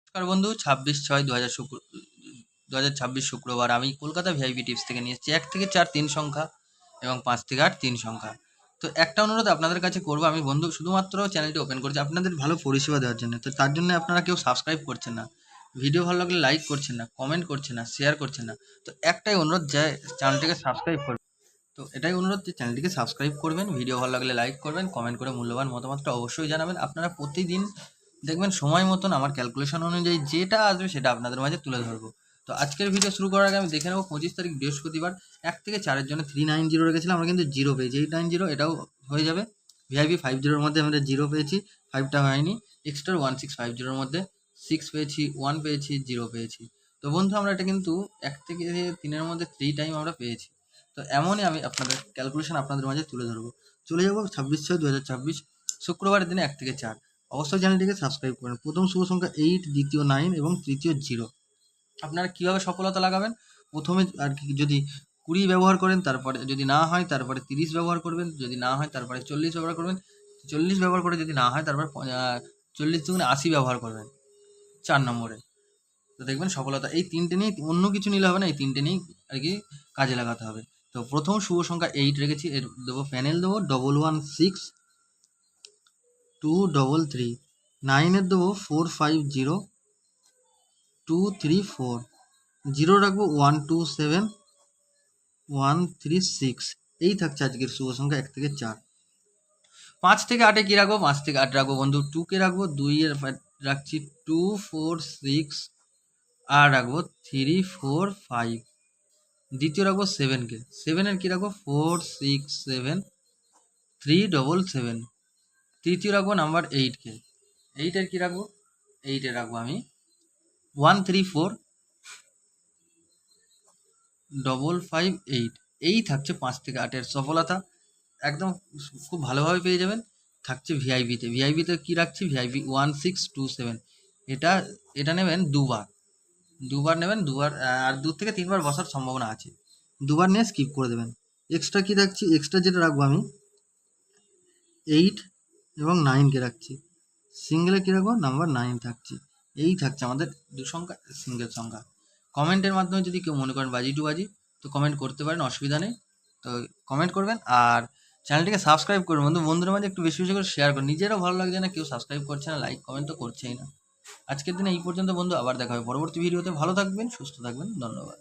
নমস্কার বন্ধু, 26/6/2026 শুক্রবার আমি কলকাতা ভিআইপি টিপস থেকে নিয়ে এসেছি 1 থেকে 4 3 সংখ্যা এবং 5 থেকে 8 3 সংখ্যা। তো একটা অনুরোধ আপনাদের কাছে করবো আমি বন্ধু, শুধুমাত্র চ্যানেলটি ওপেন করছি আপনাদের ভালো পরিষেবা দেওয়ার জন্য। তো তার জন্য আপনারা কেউ সাবস্ক্রাইব করছেন না, ভিডিও ভালো লাগলে লাইক করছেন না, কমেন্ট করছেন না, শেয়ার করছেন না। তো একটাই অনুরোধ যে চ্যানেলটিকে সাবস্ক্রাইব করবেন। তো এটাই অনুরোধ যে চ্যানেলটিকে সাবস্ক্রাইব করবেন, ভিডিও ভালো লাগলে লাইক করবেন, কমেন্ট করে মূল্যবান মতামতটা অবশ্যই জানাবেন। আপনারা প্রতিদিন দেখবেন সময় মতন আমার ক্যালকুলেশন অনুযায়ী যেটা আসবে সেটা আপনাদের মাঝে তুলে ধরবো। তো আজকের ভিডিও শুরু করার আগে আমি দেখে নেবো 25 তারিখ বৃহস্পতিবার 1 থেকে 4-এর জন্য 390 রেখেছিলাম, আমরা কিন্তু জিরো পেয়েছি। 890 এটাও হয়ে যাবে। ভিআইপি 50-র মধ্যে আমরা জিরো পেয়েছি, 5টা হয়নি। এক্সট্রা 1650-র মধ্যে 6 পেয়েছি, 1 পেয়েছি, 0 পেয়েছি। তো বন্ধু আমরা এটা কিন্তু 1 থেকে 3-এর মধ্যে 3 টাইম আমরা পেয়েছি। তো এমনই আমি আপনাদের ক্যালকুলেশন আপনাদের মাঝে তুলে ধরবো। চলে যাবো 26/6/2026 শুক্রবারের দিনে 1 থেকে 4। অবশ্যই চ্যানেলটিকে সাবস্ক্রাইব করেন। প্রথম শুভ সংখ্যা 8, দ্বিতীয় 9 এবং তৃতীয় 0। আপনারা কীভাবে সফলতা লাগাবেন? প্রথমে আর কি, যদি 20 ব্যবহার করেন, তারপরে যদি না হয় তারপরে 30 ব্যবহার করবেন, যদি না হয় তারপরে 40 ব্যবহার করবেন, 40 ব্যবহার করে যদি না হয় তারপরে 40 দুগুণে 80 ব্যবহার করবেন 4 নম্বরে। তো দেখবেন সফলতা। এই 3টে নিয়েই, অন্য কিছু নিলে হবে না, এই 3টে নিয়েই আর কি কাজে লাগাতে হবে। তো প্রথম শুভ সংখ্যা 8 রেখেছি, এর দেবো প্যানেল দেবো 116233। 9-এর দেবো 450234। 0 রাখবো 127136। এই থাকছে আজকের শুভ সংখ্যা 1 থেকে 4। 5 থেকে 8-এ কী রাখবো? 5 থেকে 8 রাখবো বন্ধু 2কে রাখবো, 2-এর রাখছি 246, আর রাখবো 345। দ্বিতীয় রাখবো 7কে, 7-এর কী রাখবো? 467377। তৃতীয় রাখবো নাম্বার 8কে, 8-এর কী রাখবো? 8-এ রাখবো আমি 134558। এই থাকছে 5 থেকে 8-এর সফলতা, একদম খুব ভালোভাবে পেয়ে যাবেন। থাকছে ভিআইপিতে কী রাখছি? ভিআইপি 1627। এটা নেবেন দুবার নেবেন, দুবার আর 2 থেকে 3 বার বসার সম্ভাবনা আছে। দুবার নিয়ে স্কিপ করে দেবেন। এক্সট্রা কী রাখছি? এক্সট্রা যেটা রাখবো আমি 8 এবং 9কে রাখছি। সিঙ্গেলে কী রাখবো? নাম্বার 9 থাকছে। এই থাকছে আমাদের 2 সংখ্যা সিঙ্গেল সংখ্যা। কমেন্টের মাধ্যমে যদি কেউ মনে করেন বাজি টু বাজি, তো কমেন্ট করতে পারেন, অসুবিধা নেই। তো কমেন্ট করবেন আর চ্যানেলটিকে সাবস্ক্রাইব করবেন বন্ধুদের মাঝে একটু বেশি বেশি করে শেয়ার করুন। নিজেরও ভালো লাগছে না, কেউ সাবস্ক্রাইব করছে না, লাইক কমেন্ট তো করছেই না। আজকের দিনে এই পর্যন্ত বন্ধু, আবার দেখা হবে পরবর্তী ভিডিওতে। ভালো থাকবেন, সুস্থ থাকবেন, ধন্যবাদ।